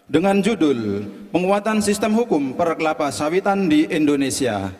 dengan judul Penguatan Sistem Hukum Perkelapa Sawitan di Indonesia.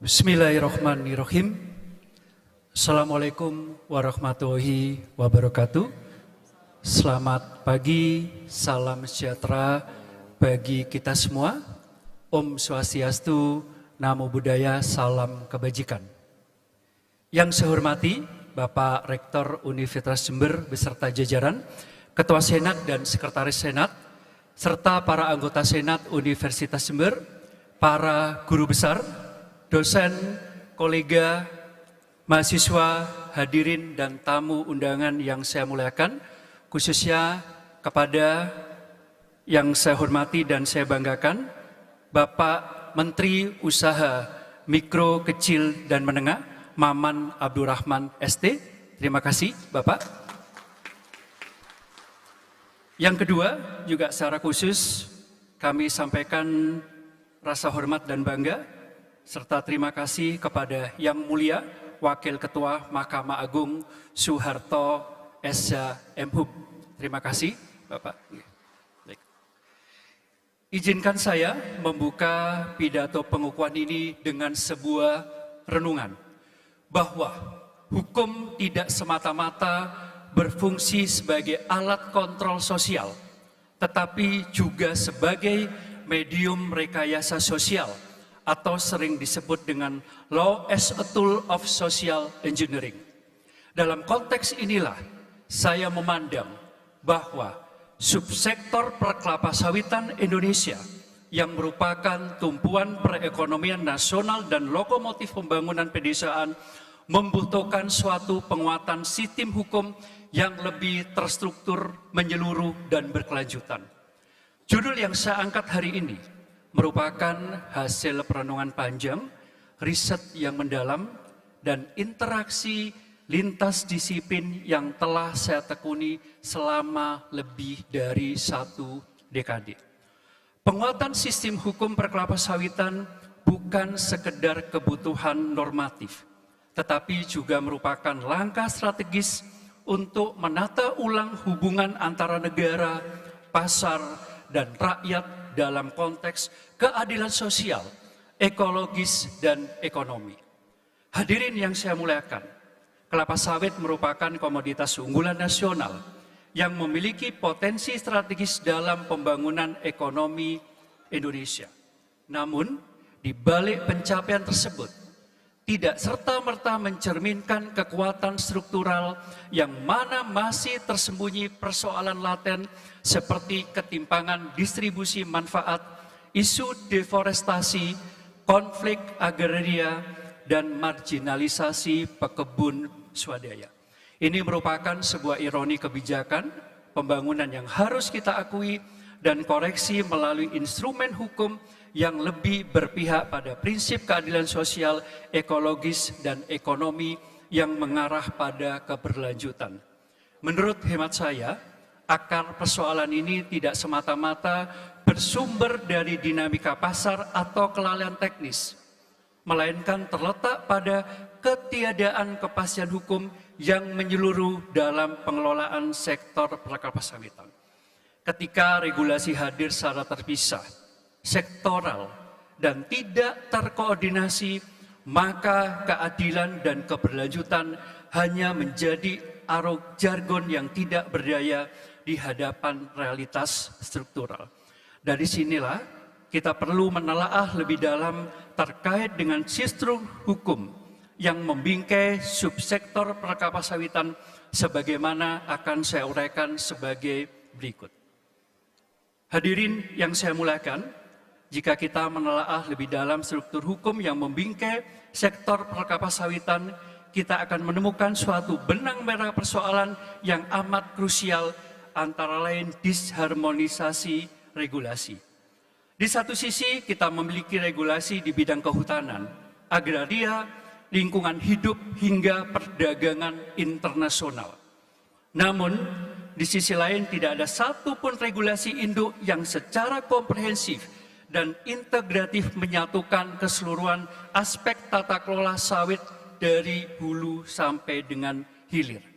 Bismillahirrahmanirrahim. Assalamualaikum warahmatullahi wabarakatuh. Selamat pagi, salam sejahtera bagi kita semua. Om Swastiastu, Namo Buddhaya, salam kebajikan. Yang saya hormati Bapak Rektor Universitas Jember beserta jajaran, Ketua Senat dan Sekretaris Senat, serta para anggota Senat Universitas Jember, para guru besar, dosen, kolega, mahasiswa, hadirin dan tamu undangan yang saya muliakan, khususnya kepada yang saya hormati dan saya banggakan, Bapak Menteri Usaha Mikro, Kecil, dan Menengah, Maman Abdurrahman ST. Terima kasih, Bapak. Yang kedua, juga secara khusus kami sampaikan rasa hormat dan bangga, serta terima kasih kepada Yang Mulia Wakil Ketua Mahkamah Agung Soeharto Esa MHub. Terima kasih, Bapak. Baik. Izinkan saya membuka pidato pengukuhan ini dengan sebuah renungan bahwa hukum tidak semata-mata berfungsi sebagai alat kontrol sosial, tetapi juga sebagai medium rekayasa sosial, atau sering disebut dengan law as a tool of social engineering. Dalam konteks inilah saya memandang bahwa subsektor perkelapa sawitan Indonesia yang merupakan tumpuan perekonomian nasional dan lokomotif pembangunan pedesaan membutuhkan suatu penguatan sistem hukum yang lebih terstruktur, menyeluruh, dan berkelanjutan. Judul yang saya angkat hari ini merupakan hasil perenungan panjang, riset yang mendalam, dan interaksi lintas disiplin yang telah saya tekuni selama lebih dari 1 dekade. Penguatan sistem hukum perkelapa sawitan bukan sekedar kebutuhan normatif, tetapi juga merupakan langkah strategis untuk menata ulang hubungan antara negara, pasar, dan rakyat dalam konteks keadilan sosial, ekologis, dan ekonomi. Hadirin yang saya muliakan, kelapa sawit merupakan komoditas unggulan nasional yang memiliki potensi strategis dalam pembangunan ekonomi Indonesia. Namun, di balik pencapaian tersebut, tidak serta-merta mencerminkan kekuatan struktural yang mana masih tersembunyi persoalan laten seperti ketimpangan distribusi manfaat, isu deforestasi, konflik agraria, dan marginalisasi pekebun swadaya. Ini merupakan sebuah ironi kebijakan pembangunan yang harus kita akui dan koreksi melalui instrumen hukum yang lebih berpihak pada prinsip keadilan sosial, ekologis, dan ekonomi yang mengarah pada keberlanjutan. Menurut hemat saya, akar persoalan ini tidak semata-mata bersumber dari dinamika pasar atau kelalaian teknis, melainkan terletak pada ketiadaan kepastian hukum yang menyeluruh dalam pengelolaan sektor perkelapa sawitan. Ketika regulasi hadir secara terpisah, sektoral, dan tidak terkoordinasi, maka keadilan dan keberlanjutan hanya menjadi arok jargon yang tidak berdaya di hadapan realitas struktural. Dari sinilah kita perlu menelaah lebih dalam terkait dengan sistem hukum yang membingkai subsektor perkelapa sawitan sebagaimana akan saya uraikan sebagai berikut. Hadirin yang saya muliakan, jika kita menelaah lebih dalam struktur hukum yang membingkai sektor perkelapa sawitan, kita akan menemukan suatu benang merah persoalan yang amat krusial, antara lain disharmonisasi regulasi. Di satu sisi kita memiliki regulasi di bidang kehutanan, agraria, lingkungan hidup, hingga perdagangan internasional. Namun, di sisi lain tidak ada satupun regulasi induk yang secara komprehensif dan integratif menyatukan keseluruhan aspek tata kelola sawit dari hulu sampai dengan hilir.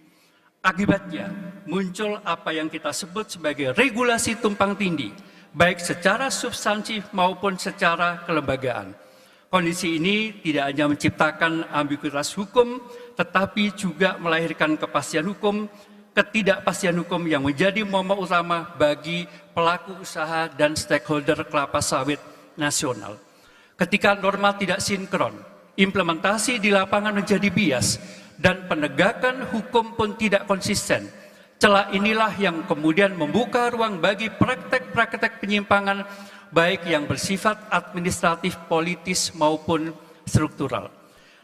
Akibatnya, muncul apa yang kita sebut sebagai regulasi tumpang tindih, baik secara substantif maupun secara kelembagaan. Kondisi ini tidak hanya menciptakan ambiguitas hukum, tetapi juga melahirkan kepastian hukum, ketidakpastian hukum yang menjadi momok utama bagi pelaku usaha dan stakeholder kelapa sawit nasional. Ketika norma tidak sinkron, implementasi di lapangan menjadi bias, dan penegakan hukum pun tidak konsisten. Celah inilah yang kemudian membuka ruang bagi praktek-praktek penyimpangan, baik yang bersifat administratif, politis, maupun struktural.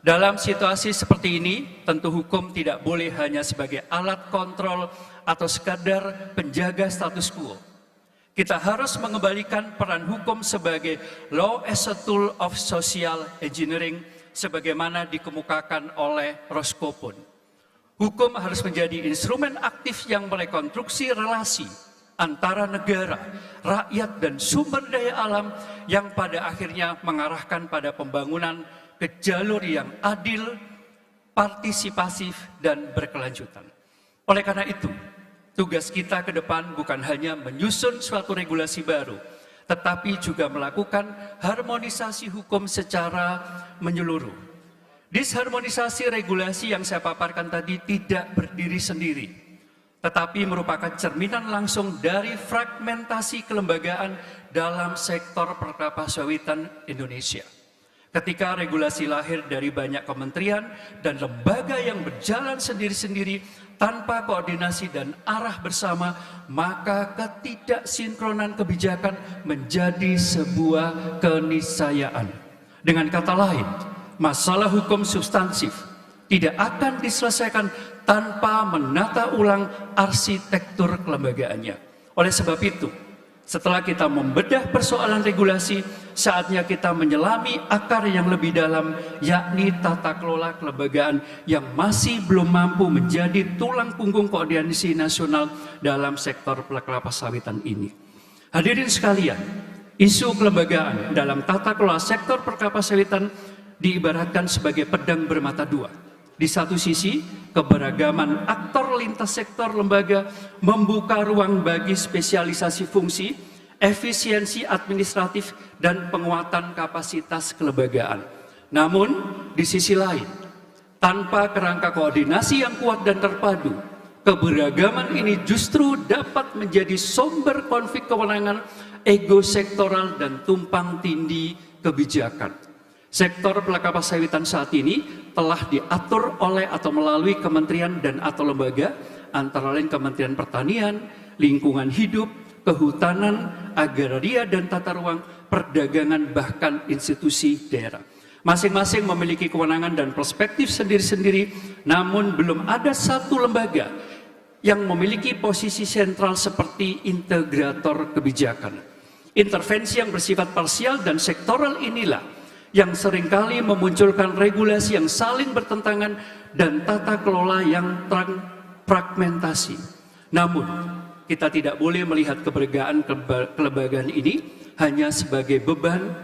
Dalam situasi seperti ini, tentu hukum tidak boleh hanya sebagai alat kontrol atau sekadar penjaga status quo. Kita harus mengembalikan peran hukum sebagai law as a tool of social engineering, sebagaimana dikemukakan oleh Roscoe Pound. Hukum harus menjadi instrumen aktif yang merekonstruksi relasi antara negara, rakyat, dan sumber daya alam yang pada akhirnya mengarahkan pada pembangunan ke jalur yang adil, partisipasif, dan berkelanjutan. Oleh karena itu, tugas kita ke depan bukan hanya menyusun suatu regulasi baru, tetapi juga melakukan harmonisasi hukum secara menyeluruh. Disharmonisasi regulasi yang saya paparkan tadi tidak berdiri sendiri, tetapi merupakan cerminan langsung dari fragmentasi kelembagaan dalam sektor perkelapa sawitan Indonesia. Ketika regulasi lahir dari banyak kementerian dan lembaga yang berjalan sendiri-sendiri tanpa koordinasi dan arah bersama, maka ketidaksinkronan kebijakan menjadi sebuah keniscayaan. Dengan kata lain, masalah hukum substansif tidak akan diselesaikan tanpa menata ulang arsitektur kelembagaannya. Oleh sebab itu, setelah kita membedah persoalan regulasi, saatnya kita menyelami akar yang lebih dalam, yakni tata kelola kelembagaan yang masih belum mampu menjadi tulang punggung koordinasi nasional dalam sektor kelapa sawitan ini. Hadirin sekalian, isu kelembagaan dalam tata kelola sektor perkelapa sawitan diibaratkan sebagai pedang bermata dua. Di satu sisi, keberagaman aktor lintas sektor lembaga membuka ruang bagi spesialisasi fungsi, efisiensi administratif, dan penguatan kapasitas kelembagaan. Namun, di sisi lain, tanpa kerangka koordinasi yang kuat dan terpadu, keberagaman ini justru dapat menjadi sumber konflik kewenangan, ego sektoral, dan tumpang tindih kebijakan. Sektor kelapa sawitan saat ini telah diatur oleh atau melalui kementerian dan atau lembaga, antara lain Kementerian Pertanian, Lingkungan Hidup, Kehutanan, Agraria, dan Tata Ruang, Perdagangan, bahkan institusi daerah. Masing-masing memiliki kewenangan dan perspektif sendiri-sendiri, namun belum ada satu lembaga yang memiliki posisi sentral seperti integrator kebijakan. Intervensi yang bersifat parsial dan sektoral inilah yang seringkali memunculkan regulasi yang saling bertentangan dan tata kelola yang fragmentasi. Namun, kita tidak boleh melihat kelembagaan ini hanya sebagai beban,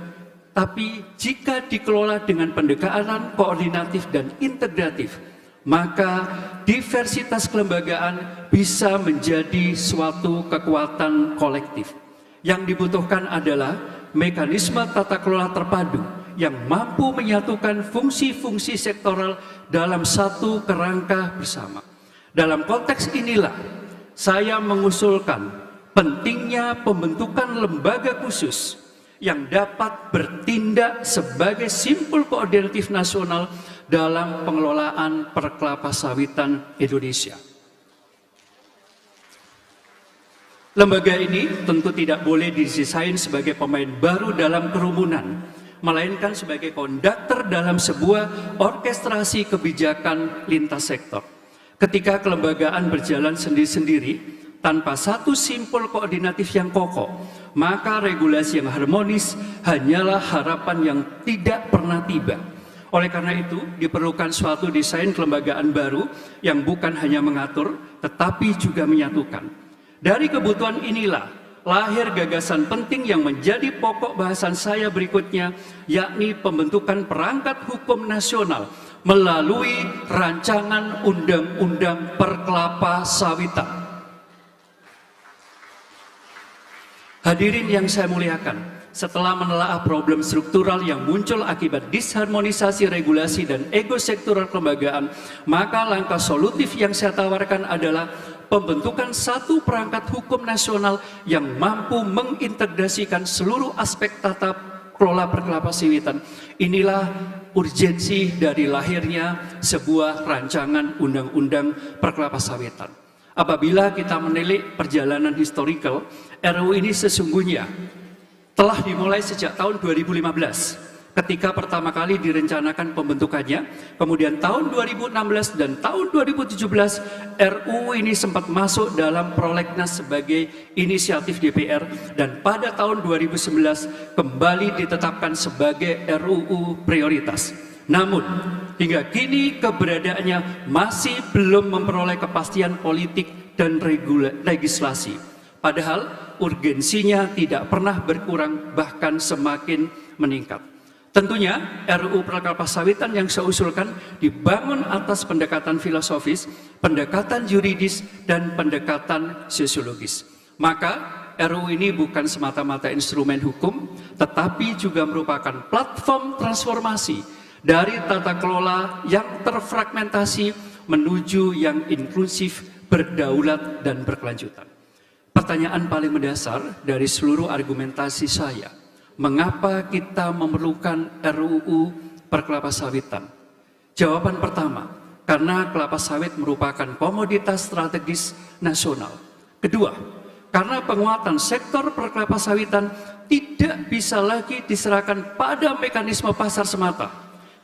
tapi jika dikelola dengan pendekatan koordinatif dan integratif, maka diversitas kelembagaan bisa menjadi suatu kekuatan kolektif. Yang dibutuhkan adalah mekanisme tata kelola terpadu yang mampu menyatukan fungsi-fungsi sektoral dalam satu kerangka bersama. Dalam konteks inilah, saya mengusulkan pentingnya pembentukan lembaga khusus yang dapat bertindak sebagai simpul koordinatif nasional dalam pengelolaan perkelapa sawitan Indonesia. Lembaga ini tentu tidak boleh disisain sebagai pemain baru dalam kerumunan, melainkan sebagai konduktor dalam sebuah orkestrasi kebijakan lintas sektor. Ketika kelembagaan berjalan sendiri-sendiri, tanpa satu simpul koordinatif yang kokoh, maka regulasi yang harmonis hanyalah harapan yang tidak pernah tiba. Oleh karena itu, diperlukan suatu desain kelembagaan baru yang bukan hanya mengatur, tetapi juga menyatukan. Dari kebutuhan inilah lahir gagasan penting yang menjadi pokok bahasan saya berikutnya, yakni pembentukan perangkat hukum nasional melalui rancangan undang-undang perkelapa sawitan. Hadirin yang saya muliakan, setelah menelaah problem struktural yang muncul akibat disharmonisasi regulasi dan ego sektoral kelembagaan, maka langkah solutif yang saya tawarkan adalah pembentukan satu perangkat hukum nasional yang mampu mengintegrasikan seluruh aspek tata kelola perkelapa sawitan. Inilah urgensi dari lahirnya sebuah rancangan undang-undang perkelapa sawitan. Apabila kita menilik perjalanan historical, RUU ini sesungguhnya telah dimulai sejak tahun 2015 ketika pertama kali direncanakan pembentukannya. Kemudian tahun 2016 dan tahun 2017 RUU ini sempat masuk dalam prolegnas sebagai inisiatif DPR, dan pada tahun 2011 kembali ditetapkan sebagai RUU prioritas. Namun hingga kini keberadaannya masih belum memperoleh kepastian politik dan legislasi. Padahal urgensinya tidak pernah berkurang, bahkan semakin meningkat. Tentunya RUU perkelapa sawitan yang saya usulkan dibangun atas pendekatan filosofis, pendekatan yuridis, dan pendekatan sosiologis. Maka RUU ini bukan semata-mata instrumen hukum, tetapi juga merupakan platform transformasi dari tata kelola yang terfragmentasi menuju yang inklusif, berdaulat, dan berkelanjutan. Pertanyaan paling mendasar dari seluruh argumentasi saya, mengapa kita memerlukan RUU perkelapa sawitan? Jawaban pertama, karena kelapa sawit merupakan komoditas strategis nasional. Kedua, karena penguatan sektor perkelapa sawitan tidak bisa lagi diserahkan pada mekanisme pasar semata.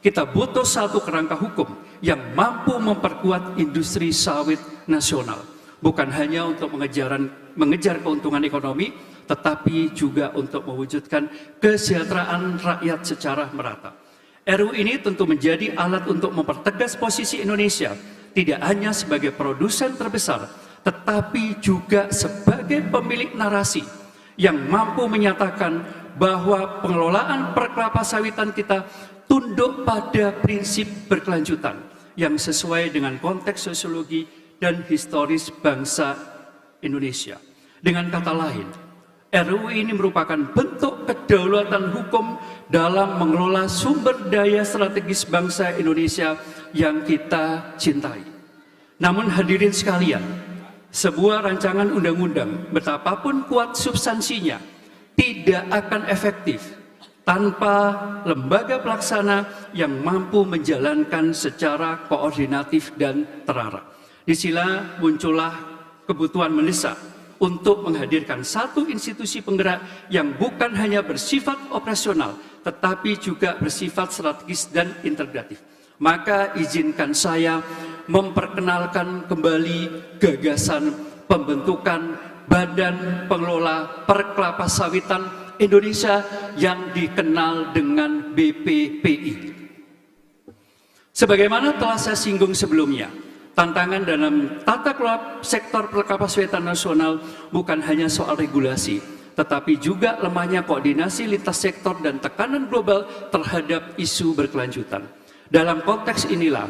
Kita butuh satu kerangka hukum yang mampu memperkuat industri sawit nasional. Bukan hanya untuk mengejar keuntungan ekonomi, tetapi juga untuk mewujudkan kesejahteraan rakyat secara merata. RUU ini tentu menjadi alat untuk mempertegas posisi Indonesia, tidak hanya sebagai produsen terbesar, tetapi juga sebagai pemilik narasi yang mampu menyatakan bahwa pengelolaan perkelapa sawitan kita tunduk pada prinsip berkelanjutan yang sesuai dengan konteks sosiologi dan historis bangsa Indonesia. Dengan kata lain, RUU ini merupakan bentuk kedaulatan hukum dalam mengelola sumber daya strategis bangsa Indonesia yang kita cintai. Namun hadirin sekalian, sebuah rancangan undang-undang betapapun kuat substansinya tidak akan efektif tanpa lembaga pelaksana yang mampu menjalankan secara koordinatif dan terarah. Disinilah muncullah kebutuhan mendesak untuk menghadirkan satu institusi penggerak yang bukan hanya bersifat operasional, tetapi juga bersifat strategis dan integratif. Maka izinkan saya memperkenalkan kembali gagasan pembentukan Badan Pengelola Perkelapa Sawitan Indonesia yang dikenal dengan BPPI. Sebagaimana telah saya singgung sebelumnya, tantangan dalam tata kelola sektor perkelapa sawitan nasional bukan hanya soal regulasi, tetapi juga lemahnya koordinasi lintas sektor dan tekanan global terhadap isu berkelanjutan. Dalam konteks inilah,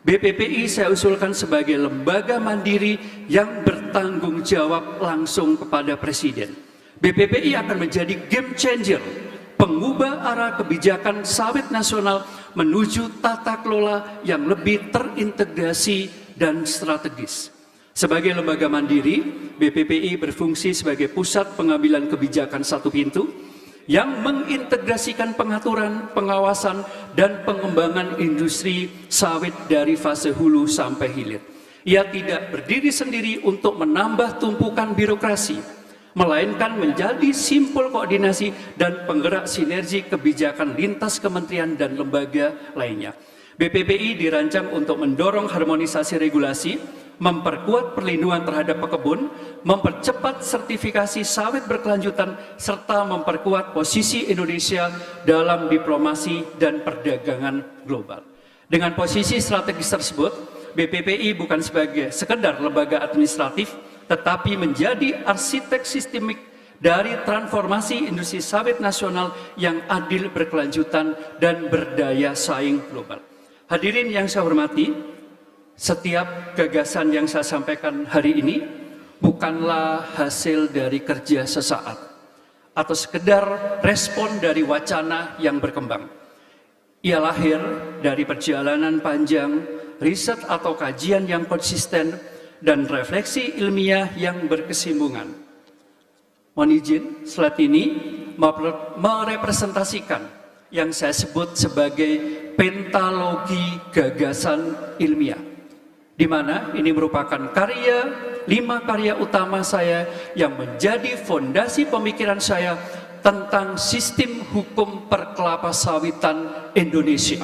BPPI saya usulkan sebagai lembaga mandiri yang bertanggung jawab langsung kepada Presiden. BPPI akan menjadi game changer, pengubah arah kebijakan sawit nasional menuju tata kelola yang lebih terintegrasi dan strategis. Sebagai lembaga mandiri, BPPI berfungsi sebagai pusat pengambilan kebijakan satu pintu yang mengintegrasikan pengaturan, pengawasan, dan pengembangan industri sawit dari fase hulu sampai hilir. Ia tidak berdiri sendiri untuk menambah tumpukan birokrasi, melainkan menjadi simpul koordinasi dan penggerak sinergi kebijakan lintas kementerian dan lembaga lainnya. BPPI dirancang untuk mendorong harmonisasi regulasi, memperkuat perlindungan terhadap pekebun, mempercepat sertifikasi sawit berkelanjutan, serta memperkuat posisi Indonesia dalam diplomasi dan perdagangan global. Dengan posisi strategis tersebut, BPPI bukan sebagai sekedar lembaga administratif, tetapi menjadi arsitek sistemik dari transformasi industri sawit nasional yang adil, berkelanjutan, dan berdaya saing global. Hadirin yang saya hormati, setiap gagasan yang saya sampaikan hari ini bukanlah hasil dari kerja sesaat atau sekedar respon dari wacana yang berkembang. Ia lahir dari perjalanan panjang, riset atau kajian yang konsisten, dan refleksi ilmiah yang berkesinambungan. Mohon izin, slide ini merepresentasikan yang saya sebut sebagai pentalogi gagasan ilmiah, di mana ini merupakan 5 karya utama saya yang menjadi fondasi pemikiran saya tentang sistem hukum perkelapa-sawitan Indonesia.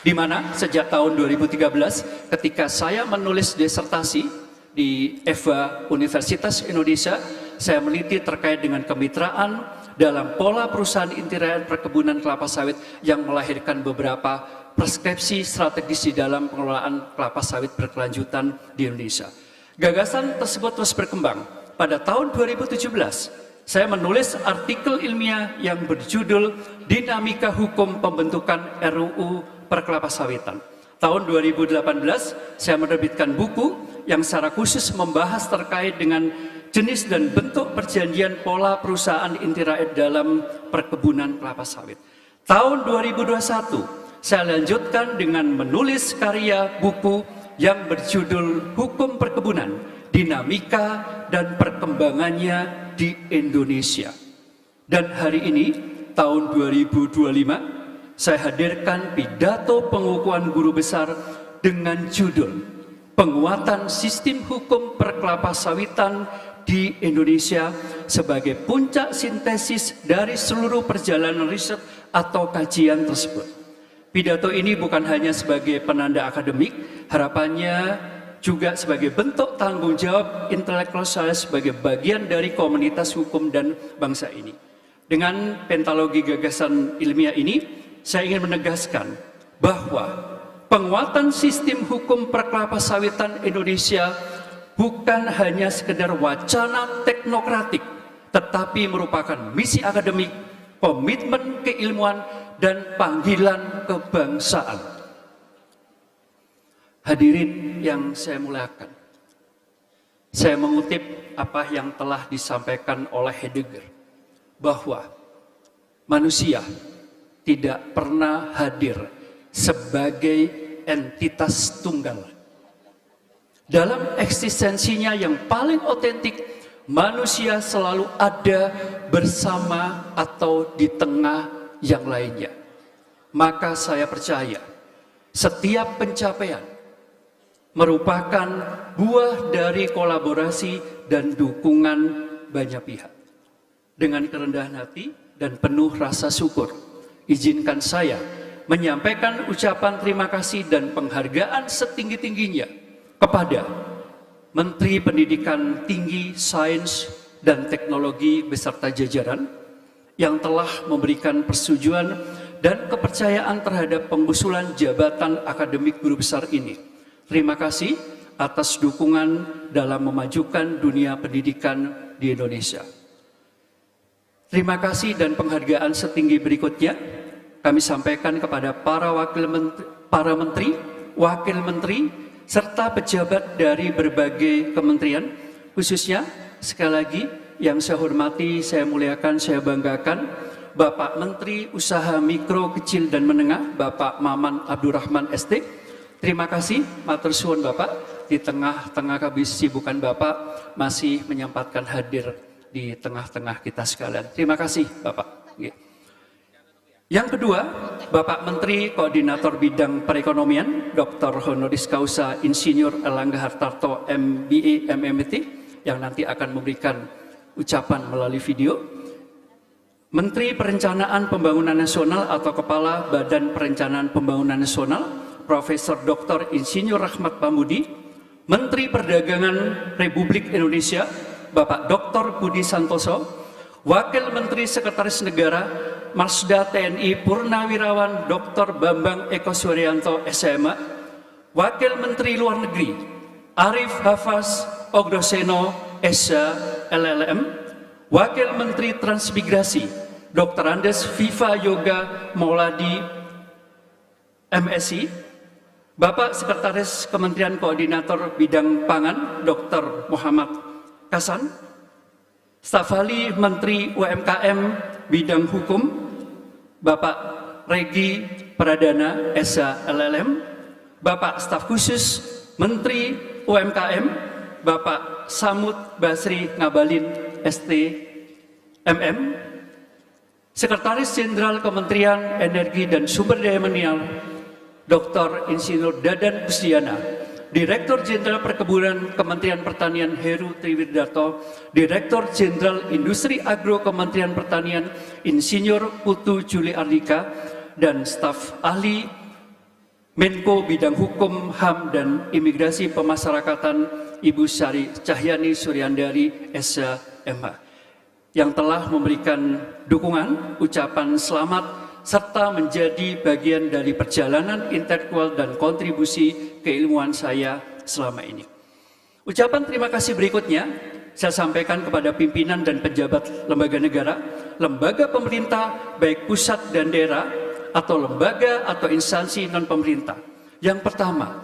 Di mana sejak tahun 2013 ketika saya menulis disertasi di EVA Universitas Indonesia, saya meneliti terkait dengan kemitraan dalam pola perusahaan inti rakyat perkebunan kelapa sawit yang melahirkan beberapa preskripsi strategis di dalam pengelolaan kelapa sawit berkelanjutan di Indonesia. Gagasan tersebut terus berkembang. Pada tahun 2017, saya menulis artikel ilmiah yang berjudul Dinamika Hukum Pembentukan RUU Perkelapa Sawitan. Tahun 2018, saya menerbitkan buku yang secara khusus membahas terkait dengan jenis dan bentuk perjanjian pola perusahaan inti rakyat dalam perkebunan kelapa sawit. Tahun 2021, saya lanjutkan dengan menulis karya buku yang berjudul Hukum Perkebunan, Dinamika dan Perkembangannya di Indonesia. Dan hari ini, tahun 2025, saya hadirkan pidato pengukuhan guru besar dengan judul Penguatan Sistem Hukum Perkelapa Sawitan di Indonesia sebagai puncak sintesis dari seluruh perjalanan riset atau kajian tersebut. Pidato ini bukan hanya sebagai penanda akademik, harapannya juga sebagai bentuk tanggung jawab intelektual saya sebagai bagian dari komunitas hukum dan bangsa ini. Dengan pentalogi gagasan ilmiah ini, saya ingin menegaskan bahwa penguatan sistem hukum perkelapa sawitan Indonesia bukan hanya sekedar wacana teknokratik, tetapi merupakan misi akademik, komitmen keilmuan, dan panggilan kebangsaan. Hadirin yang saya muliakan, saya mengutip apa yang telah disampaikan oleh Heidegger, bahwa manusia tidak pernah hadir sebagai entitas tunggal. Dalam eksistensinya yang paling otentik, manusia selalu ada bersama atau di tengah yang lainnya. Maka saya percaya, setiap pencapaian merupakan buah dari kolaborasi dan dukungan banyak pihak. Dengan kerendahan hati dan penuh rasa syukur, izinkan saya menyampaikan ucapan terima kasih dan penghargaan setinggi-tingginya kepada Menteri Pendidikan Tinggi, Sains, dan Teknologi beserta jajaran yang telah memberikan persetujuan dan kepercayaan terhadap pengusulan jabatan akademik guru besar ini. Terima kasih atas dukungan dalam memajukan dunia pendidikan di Indonesia. Terima kasih dan penghargaan setinggi berikutnya kami sampaikan kepada para menteri, wakil menteri, serta pejabat dari berbagai kementerian, khususnya sekali lagi yang saya hormati, saya muliakan, saya banggakan, Bapak Menteri Usaha Mikro, Kecil, dan Menengah, Bapak Maman Abdurrahman ST. Terima kasih, matur suwun Bapak, di tengah-tengah kesibukan Bapak masih menyempatkan hadir di tengah-tengah kita sekalian. Terima kasih Bapak. Yang kedua, Bapak Menteri Koordinator Bidang Perekonomian, Dr. Honoris Causa Insinyur Erlangga Hartarto, MBA, MMT, yang nanti akan memberikan ucapan melalui video. Menteri Perencanaan Pembangunan Nasional atau Kepala Badan Perencanaan Pembangunan Nasional, Profesor Dr. Insinyur Rahmat Pambudi. Menteri Perdagangan Republik Indonesia, Bapak Dr. Budi Santoso. Wakil Menteri Sekretaris Negara, Marsda TNI Purnawirawan Dr. Bambang Eko Suryanto, SMA. Wakil Menteri Luar Negeri, Arif Hafaz Ogdoseno, SH, LLM. Wakil Menteri Transmigrasi, Dr. Andes Viva Yoga Mauladi, MSI. Bapak Sekretaris Kementerian Koordinator Bidang Pangan, Dr. Muhammad Kasan. Staf ahli Menteri UMKM Bidang Hukum, Bapak Regi Pradana, SH, LLM. Bapak Staf Khusus Menteri UMKM, Bapak Samud Basri Ngabalin, ST, MM. Sekretaris Jenderal Kementerian Energi dan Sumber Daya Mineral, Dr. Insinyur Dadan Kusdiana. Direktur Jenderal Perkebunan Kementerian Pertanian Heru Triwidarto, Direktur Jenderal Industri Agro Kementerian Pertanian Insinyur Putu Juli Ardika, dan staf ahli Menko Bidang Hukum, HAM, dan Imigrasi Pemasyarakatan Ibu Sari Cahyani Suryandari, SH.MH, yang telah memberikan dukungan, ucapan selamat, serta menjadi bagian dari perjalanan intelektual dan kontribusi keilmuan saya selama ini. Ucapan terima kasih berikutnya saya sampaikan kepada pimpinan dan pejabat lembaga negara, lembaga pemerintah baik pusat dan daerah, atau lembaga atau instansi non-pemerintah. Yang pertama,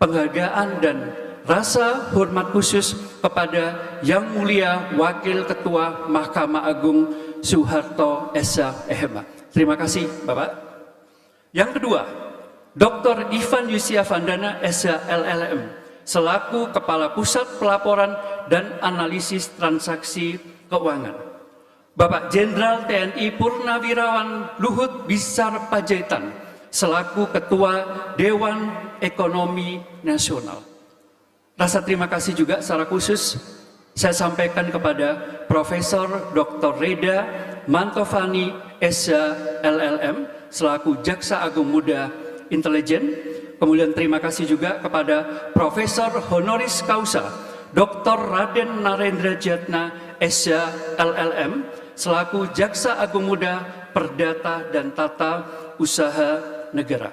penghargaan dan rasa hormat khusus kepada Yang Mulia Wakil Ketua Mahkamah Agung Soeharto SH.MH. Terima kasih, Bapak. Yang kedua, Dr. Ivan Yusia Vandana, SH.LLM, selaku Kepala Pusat Pelaporan dan Analisis Transaksi Keuangan. Bapak Jenderal TNI Purnawirawan Luhut Binsar Panjaitan, selaku Ketua Dewan Ekonomi Nasional. Rasa terima kasih juga secara khusus saya sampaikan kepada Profesor Dr. Reda Mantovani, SH.LLM, selaku Jaksa Agung Muda Intelijen. Kemudian terima kasih juga kepada Profesor Honoris Causa Dr. Raden Narendra Jatna, SH.LLM, selaku Jaksa Agung Muda Perdata dan Tata Usaha Negara.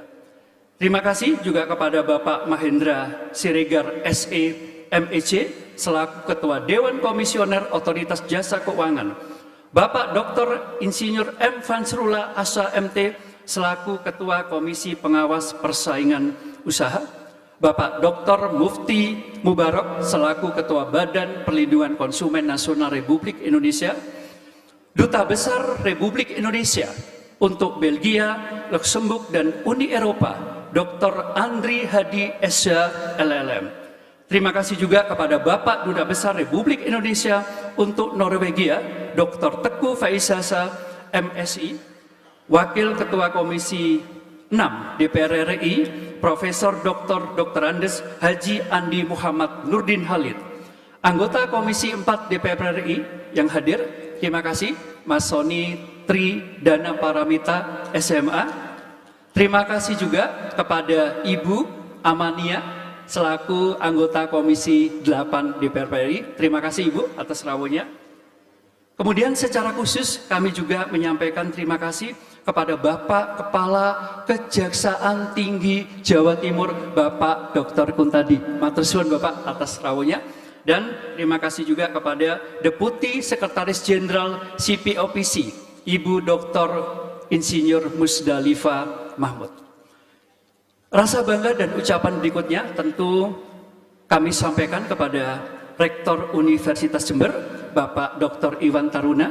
Terima kasih juga kepada Bapak Mahendra Siregar, SE, MEC, selaku Ketua Dewan Komisioner Otoritas Jasa Keuangan. Bapak Dr. Insinyur M. Fansrullah Asa MT, selaku Ketua Komisi Pengawas Persaingan Usaha. Bapak Dr. Mufti Mubarak, selaku Ketua Badan Perlindungan Konsumen Nasional Republik Indonesia. Duta Besar Republik Indonesia untuk Belgia, Luxembourg, dan Uni Eropa, Dr. Andri Hadi, SH.LLM. Terima kasih juga kepada Bapak Duta Besar Republik Indonesia untuk Norwegia, Dr. Teguh Faisasa, MSI. Wakil Ketua Komisi 6 DPR RI, Profesor Dr. Andes Haji Andi Muhammad Nurdin Halid. Anggota Komisi 4 DPR RI yang hadir, terima kasih Mas Soni Tri Dana Paramita, SMA. Terima kasih juga kepada Ibu Amania, selaku anggota Komisi 8 DPR RI. Terima kasih Ibu atas rawuhnya. Kemudian secara khusus kami juga menyampaikan terima kasih kepada Bapak Kepala Kejaksaan Tinggi Jawa Timur, Bapak Dr. Kuntadi. Matur suwun Bapak atas rawuhnya. Dan terima kasih juga kepada Deputi Sekretaris Jenderal CPOPC, Ibu Dr. Insinyur Musdalifah Mahmud. Rasa bangga dan ucapan berikutnya tentu kami sampaikan kepada Rektor Universitas Jember, Bapak Dr. Iwan Taruna,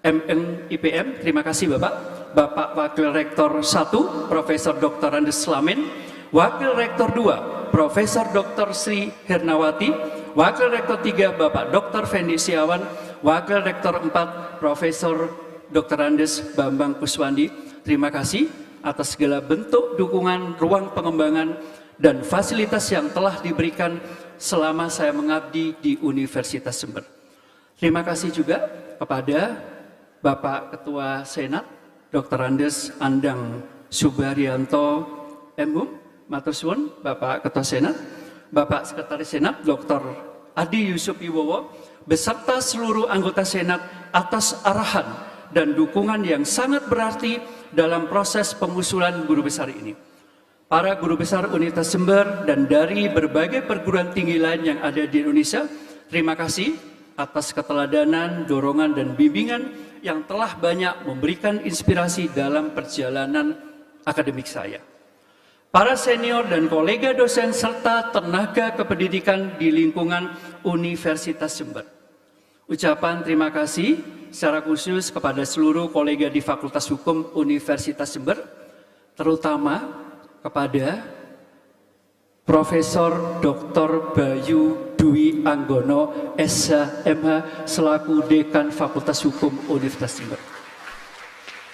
MN IPM. Terima kasih Bapak. Bapak Wakil Rektor 1, Profesor Dr. Andes Slamin, Wakil Rektor 2, Profesor Dr. Sri Hernawati, Wakil Rektor 3, Bapak Dr. Fendi Siawan, Wakil Rektor 4, Profesor Dr. Andes Bambang Kuswandi. Terima kasih atas segala bentuk dukungan, ruang pengembangan, dan fasilitas yang telah diberikan selama saya mengabdi di Universitas Jember. Terima kasih juga kepada Bapak Ketua Senat, Dr. Andes Andang Subaryanto MHum, matur suwun Bapak Ketua Senat, Bapak Sekretaris Senat, Dr. Adi Yusuf Wibowo, beserta seluruh anggota Senat atas arahan dan dukungan yang sangat berarti dalam proses pengusulan guru besar ini. Para guru besar Universitas Jember dan dari berbagai perguruan tinggi lain yang ada di Indonesia, terima kasih atas keteladanan, dorongan, dan bimbingan yang telah banyak memberikan inspirasi dalam perjalanan akademik saya. Para senior dan kolega dosen serta tenaga kependidikan di lingkungan Universitas Jember. Ucapan terima kasih secara khusus kepada seluruh kolega di Fakultas Hukum Universitas Jember, terutama kepada Profesor Dr. Bayu Dwi Anggono, SH.MH, selaku Dekan Fakultas Hukum Universitas Jember.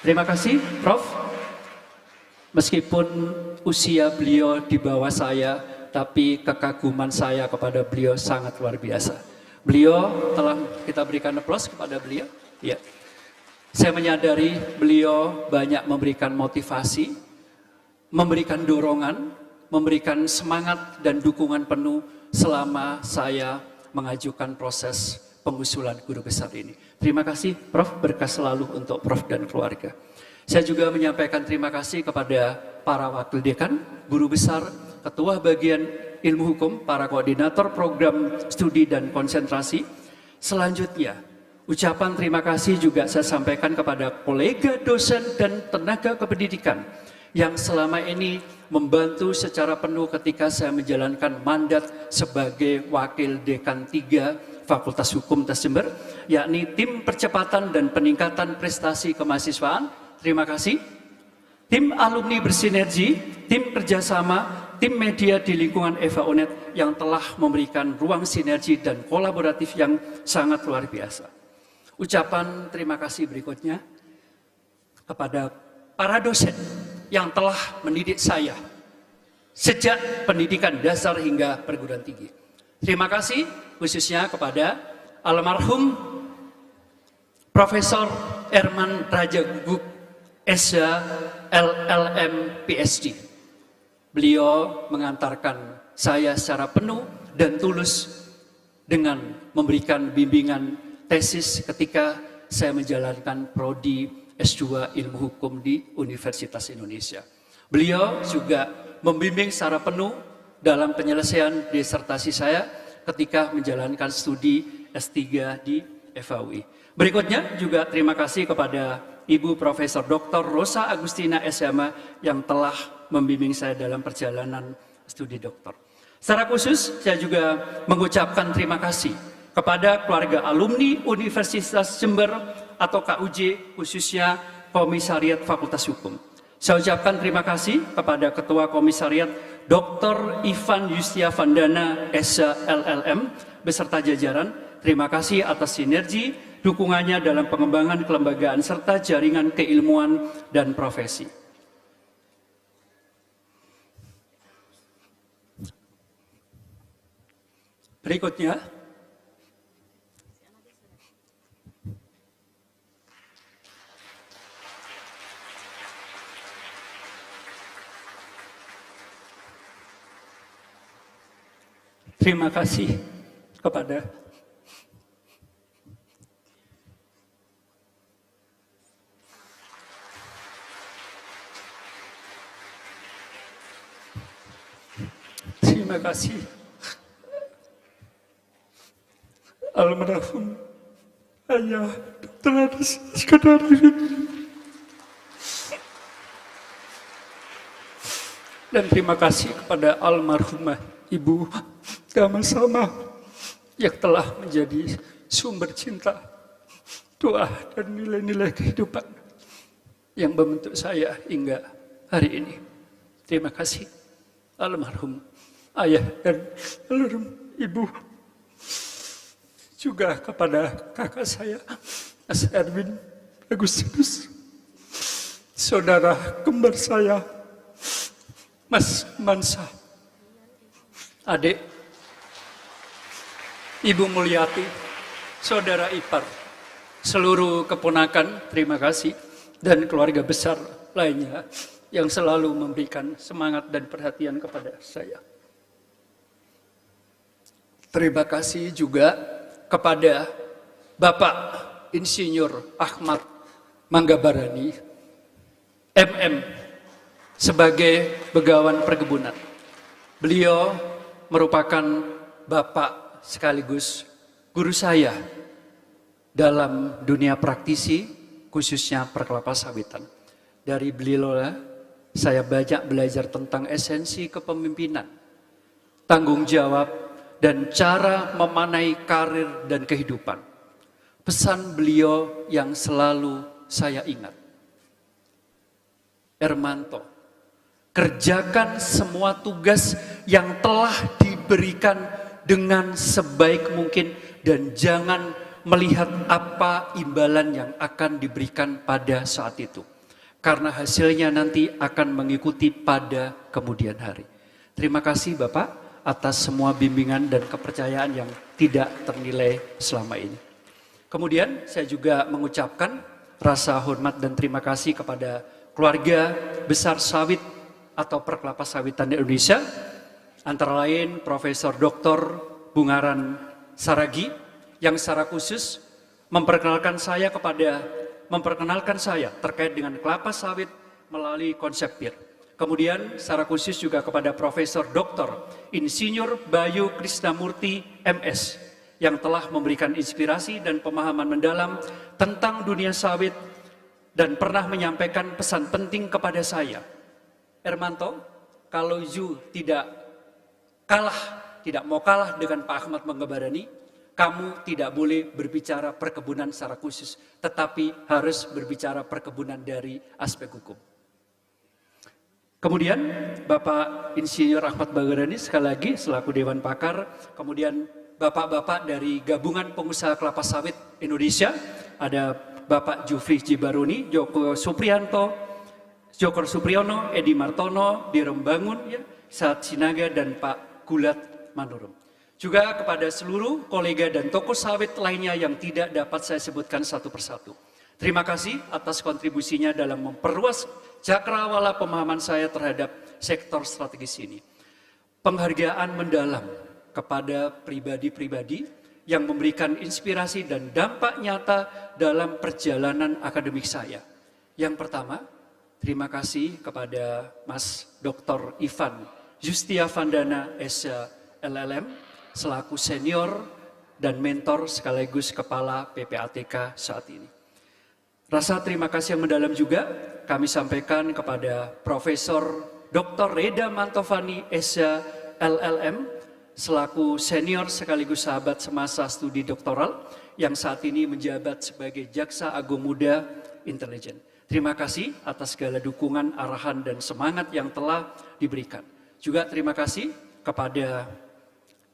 Terima kasih, Prof. Meskipun usia beliau di bawah saya, tapi kekaguman saya kepada beliau sangat luar biasa. Beliau telah kita berikan aplaus kepada beliau. Ya. Saya menyadari beliau banyak memberikan motivasi, memberikan dorongan, memberikan semangat dan dukungan penuh selama saya mengajukan proses pengusulan guru besar ini. Terima kasih, Prof. Berkah selalu untuk Prof. dan keluarga. Saya juga menyampaikan terima kasih kepada para wakil dekan, guru besar, ketua bagian ilmu hukum, para koordinator program studi dan konsentrasi. Selanjutnya, ucapan terima kasih juga saya sampaikan kepada kolega dosen dan tenaga kependidikan yang selama ini membantu secara penuh ketika saya menjalankan mandat sebagai wakil dekan 3 Fakultas Hukum Universitas Jember, yakni tim percepatan dan peningkatan prestasi kemahasiswaan. Terima kasih. Tim alumni bersinergi, tim kerjasama, tim media di lingkungan Eva Unet yang telah memberikan ruang sinergi dan kolaboratif yang sangat luar biasa. Ucapan terima kasih berikutnya kepada para dosen yang telah mendidik saya sejak pendidikan dasar hingga perguruan tinggi. Terima kasih khususnya kepada almarhum Profesor Herman Raja Guguk, SH LLM PhD. Beliau mengantarkan saya secara penuh dan tulus dengan memberikan bimbingan tesis ketika saya menjalankan prodi S2 Ilmu Hukum di Universitas Indonesia. Beliau juga membimbing secara penuh dalam penyelesaian disertasi saya ketika menjalankan studi S3 di FAUI. Berikutnya juga terima kasih kepada Ibu Profesor Dr. Rosa Agustina SMA yang telah membimbing saya dalam perjalanan studi doktor. Secara khusus saya juga mengucapkan terima kasih kepada keluarga alumni Universitas Jember atau KUJ, khususnya Komisariat Fakultas Hukum. Saya ucapkan terima kasih kepada Ketua Komisariat Dr. Ivan Yustia Vandana SH LLM beserta jajaran. Terima kasih atas sinergi dukungannya dalam pengembangan kelembagaan serta jaringan keilmuan dan profesi. Berikutnya, terima kasih kepada almarhum ayah Dr. Andes Sukarno dan terima kasih kepada almarhumah Ibu Gama Salma yang telah menjadi sumber cinta, doa dan nilai-nilai kehidupan yang membentuk saya hingga hari ini. Terima kasih almarhum ayah dan almarhum ibu. Juga kepada kakak saya, Mas Erwin Agustinus, saudara kembar saya, Mas Mansa, adik, Ibu Mulyati, saudara ipar, seluruh keponakan, terima kasih, dan keluarga besar lainnya yang selalu memberikan semangat dan perhatian kepada saya. Terima kasih juga kepada Bapak Insinyur Ahmad Manggabarani, MM, sebagai Begawan Perkebunan. Beliau merupakan Bapak sekaligus guru saya dalam dunia praktisi, khususnya perkelapa sawitan. Dari beliau saya banyak belajar tentang esensi kepemimpinan, tanggung jawab, dan cara memanai karir dan kehidupan. Pesan beliau yang selalu saya ingat. Ermanto, kerjakan semua tugas yang telah diberikan dengan sebaik mungkin dan jangan melihat apa imbalan yang akan diberikan pada saat itu. Karena hasilnya nanti akan mengikuti pada kemudian hari. Terima kasih Bapak atas semua bimbingan dan kepercayaan yang tidak ternilai selama ini. Kemudian saya juga mengucapkan rasa hormat dan terima kasih kepada keluarga besar sawit atau perkelapa sawitan di Indonesia, antara lain Profesor Dr. Bungaran Saragi yang secara khusus memperkenalkan saya terkait dengan kelapa sawit melalui konsep PIR. Kemudian secara khusus juga kepada Profesor Dr. Insinyur Bayu Krisnamurti MS yang telah memberikan inspirasi dan pemahaman mendalam tentang dunia sawit dan pernah menyampaikan pesan penting kepada saya. Ermanto, kalau you tidak mau kalah dengan Pak Ahmad Manggabarani, kamu tidak boleh berbicara perkebunan secara khusus, tetapi harus berbicara perkebunan dari aspek hukum. Kemudian Bapak Insinyur Ahmad Manggabarani sekali lagi selaku Dewan Pakar, kemudian Bapak-bapak dari Gabungan Pengusaha Kelapa Sawit Indonesia, ada Bapak Jufri Jibaruni, Joko Suprianto, Joko Supriyono, Edi Martono, Direm Bangun, Saat Sinaga, dan Pak Gulat Manurum. Juga kepada seluruh kolega dan tokoh sawit lainnya yang tidak dapat saya sebutkan satu persatu. Terima kasih atas kontribusinya dalam memperluas cakrawala pemahaman saya terhadap sektor strategis ini. Penghargaan mendalam kepada pribadi-pribadi yang memberikan inspirasi dan dampak nyata dalam perjalanan akademik saya. Yang pertama, terima kasih kepada Mas Dr. Ivan Justiavandana SH LLM selaku senior dan mentor sekaligus kepala PPATK saat ini. Rasa terima kasih yang mendalam juga kami sampaikan kepada Profesor Dr. Reda Mantovani SH LLM selaku senior sekaligus sahabat semasa studi doktoral yang saat ini menjabat sebagai Jaksa Agung Muda Intelijen. Terima kasih atas segala dukungan, arahan, dan semangat yang telah diberikan. Juga terima kasih kepada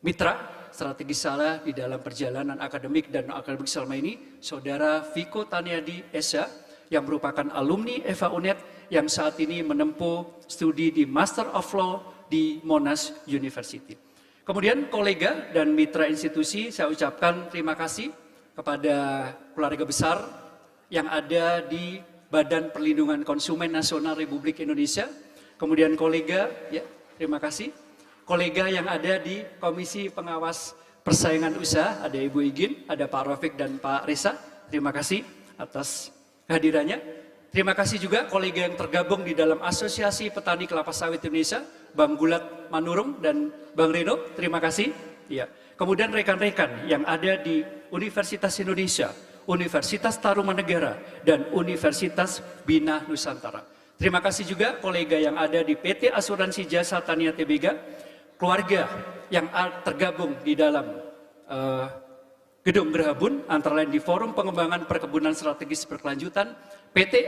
mitra strategis saya di dalam perjalanan akademik dan akademik selama ini, Saudara Viko Taniadi SH, yang merupakan alumni Eva UNED yang saat ini menempuh studi di Master of Law di Monash University. Kemudian kolega dan mitra institusi, saya ucapkan terima kasih kepada keluarga besar yang ada di Badan Perlindungan Konsumen Nasional Republik Indonesia. Kemudian kolega, ya terima kasih. Kolega yang ada di Komisi Pengawas Persaingan Usaha, ada Ibu Igin, ada Pak Rafiq dan Pak Risa. Terima kasih atas kehadirannya. Terima kasih juga kolega yang tergabung di dalam Asosiasi Petani Kelapa Sawit Indonesia, Bang Gulat Manurum dan Bang Reno. Terima kasih. Ya. Kemudian rekan-rekan yang ada di Universitas Indonesia, Universitas Tarumanegara, dan Universitas Bina Nusantara. Terima kasih juga kolega yang ada di PT Asuransi Jasa Tania Tbk, keluarga yang tergabung di dalam Gedung Gerhabun, antara lain di Forum Pengembangan Perkebunan Strategis Berkelanjutan, PT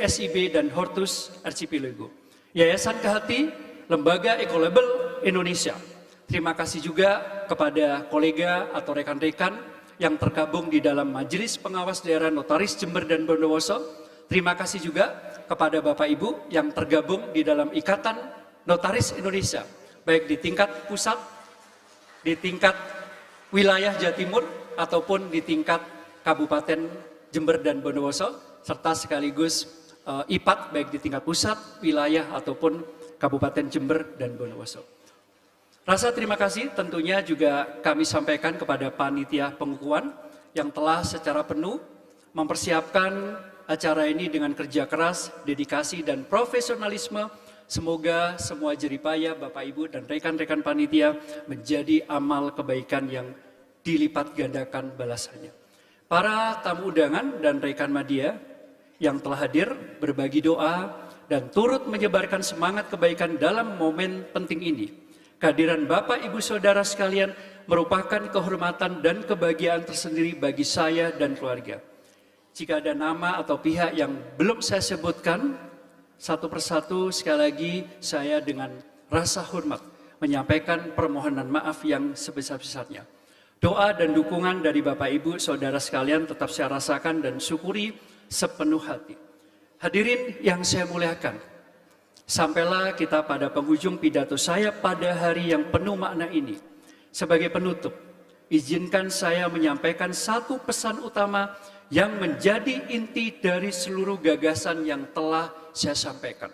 SIB dan Hortus Archipelago. Yayasan Kehati, Lembaga Ecolabel Indonesia. Terima kasih juga kepada kolega atau rekan-rekan yang tergabung di dalam Majelis Pengawas Daerah Notaris Jember dan Bondowoso, Terima kasih juga kepada Bapak Ibu yang tergabung di dalam Ikatan Notaris Indonesia, baik di tingkat pusat, di tingkat wilayah Jawa Timur, ataupun di tingkat Kabupaten Jember dan Bondowoso, serta sekaligus IPAT baik di tingkat pusat, wilayah, ataupun Kabupaten Jember dan Bondowoso. Rasa terima kasih tentunya juga kami sampaikan kepada panitia pengukuhan yang telah secara penuh mempersiapkan acara ini dengan kerja keras, dedikasi, dan profesionalisme. Semoga semua jeripaya Bapak Ibu dan rekan-rekan panitia menjadi amal kebaikan yang dilipat gandakan balasannya. Para tamu undangan dan rekan media yang telah hadir berbagi doa dan turut menyebarkan semangat kebaikan dalam momen penting ini. Kehadiran Bapak Ibu Saudara sekalian merupakan kehormatan dan kebahagiaan tersendiri bagi saya dan keluarga. Jika ada nama atau pihak yang belum saya sebutkan, satu persatu sekali lagi saya dengan rasa hormat menyampaikan permohonan maaf yang sebesar-besarnya. Doa dan dukungan dari Bapak Ibu Saudara sekalian tetap saya rasakan dan syukuri sepenuh hati. Hadirin yang saya muliakan, sampailah kita pada penghujung pidato saya pada hari yang penuh makna ini. Sebagai penutup, izinkan saya menyampaikan satu pesan utama yang menjadi inti dari seluruh gagasan yang telah saya sampaikan.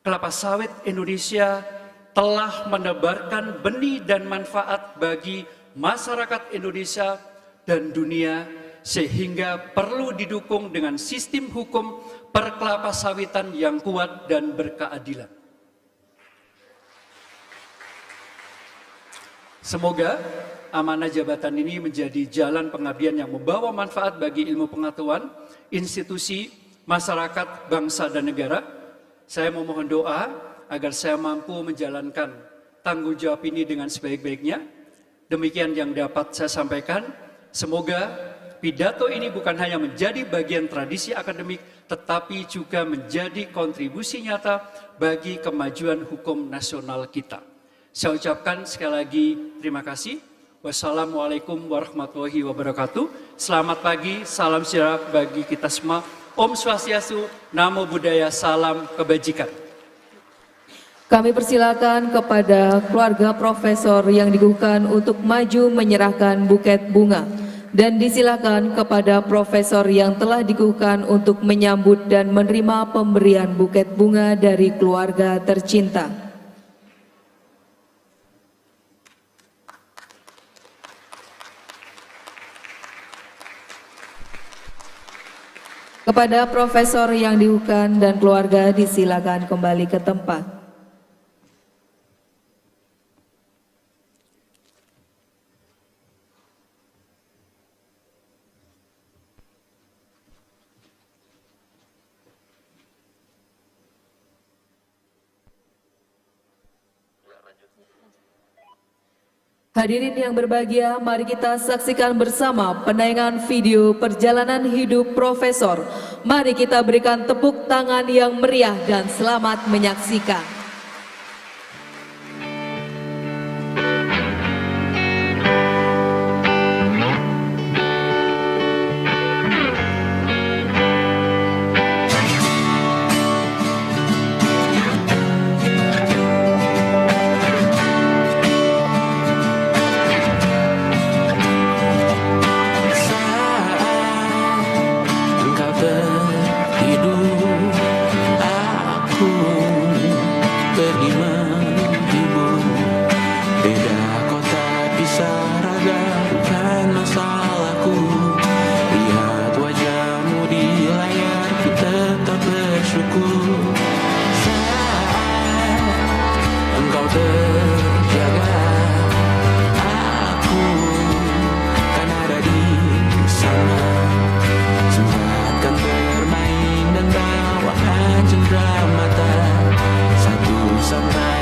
Kelapa sawit Indonesia telah menebarkan benih dan manfaat bagi masyarakat Indonesia dan dunia, sehingga perlu didukung dengan sistem hukum perkelapa sawitan yang kuat dan berkeadilan. Semoga amanah jabatan ini menjadi jalan pengabdian yang membawa manfaat bagi ilmu pengetahuan, institusi, masyarakat, bangsa, dan negara. Saya memohon doa agar saya mampu menjalankan tanggung jawab ini dengan sebaik-baiknya. Demikian yang dapat saya sampaikan. Semoga pidato ini bukan hanya menjadi bagian tradisi akademik, tetapi juga menjadi kontribusi nyata bagi kemajuan hukum nasional kita. Saya ucapkan sekali lagi terima kasih. Wassalamualaikum warahmatullahi wabarakatuh. Selamat pagi, salam sejahtera bagi kita semua. Om Swastiastu, Namo Buddhaya, salam kebajikan. Kami persilakan kepada keluarga profesor yang digunakan untuk maju menyerahkan buket bunga. Dan disilakan kepada profesor yang telah digunakan untuk menyambut dan menerima pemberian buket bunga dari keluarga tercinta. Kepada profesor yang dihukum dan keluarga disilakan kembali ke tempat. Hadirin yang berbahagia, mari kita saksikan bersama penayangan video perjalanan hidup Profesor. Mari kita berikan tepuk tangan yang meriah dan selamat menyaksikan. Sampai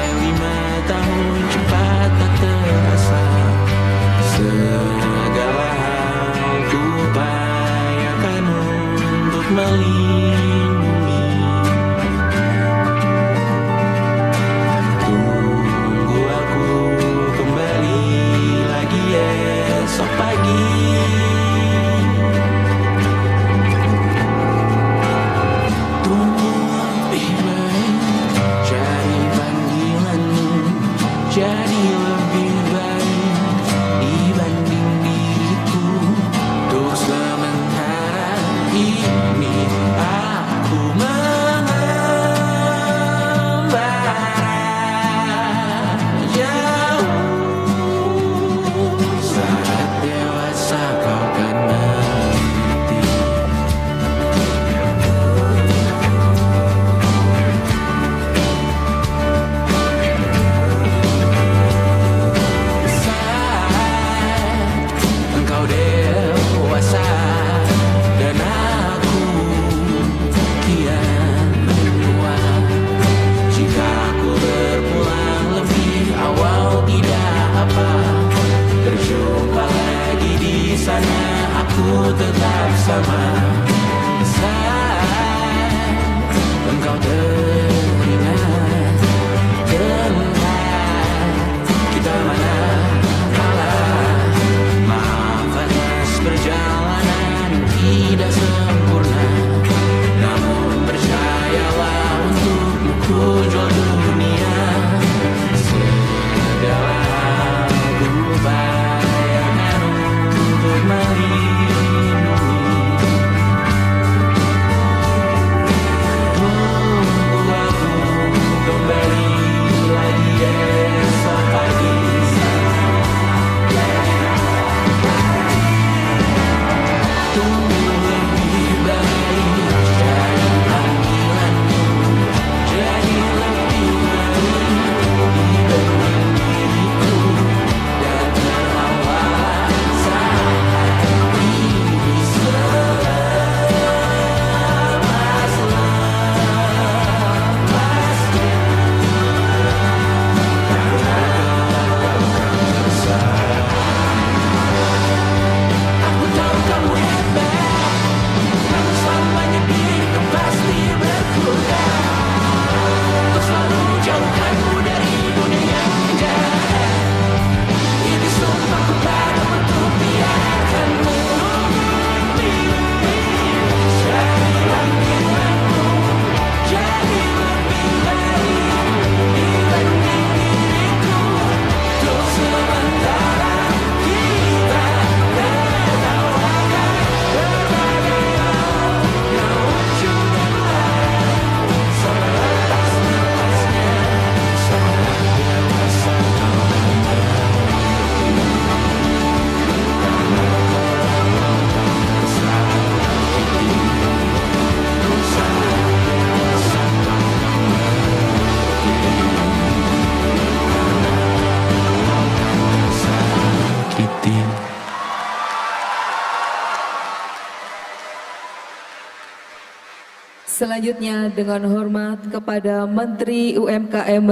jadi lebih baik dibanding diriku. Untuk sementara ini aku mengembara jauh. Saat dewasa kau kan mengerti. Engkau dewasa dan aku kian tua. Jika aku berpulang lebih awal tidak apa, berjumpa lagi di sana aku tetap sama. Saat engkau teringat tentang kita mana maaf atas perjalanan tidak sempurna, namun percayalah untukmu ku jual dunia. Segala hal ku bayarkan untuk melindungi. Tunggu aku kembali lagi esok pagi. Tunggu lebih baik jadi panggilanmu, jadi lebih baik dibanding diriku, dan terawal saat ini aku tahu kamu hebat, namun selamanya diriku pasti berkuda. Untuk selalu jauhkanku dari dunia yang jahat. Ini sumpahku padamu untuk biarkanmu jadi panggilanmu, jadi lebih baik dibanding diriku. Untuk sementara kita tertawakan berbagai hal yang lucu dan lain. Selepas-lepasnya saat dewasa kau sakiti. Selanjutnya dengan hormat kepada Menteri UMKM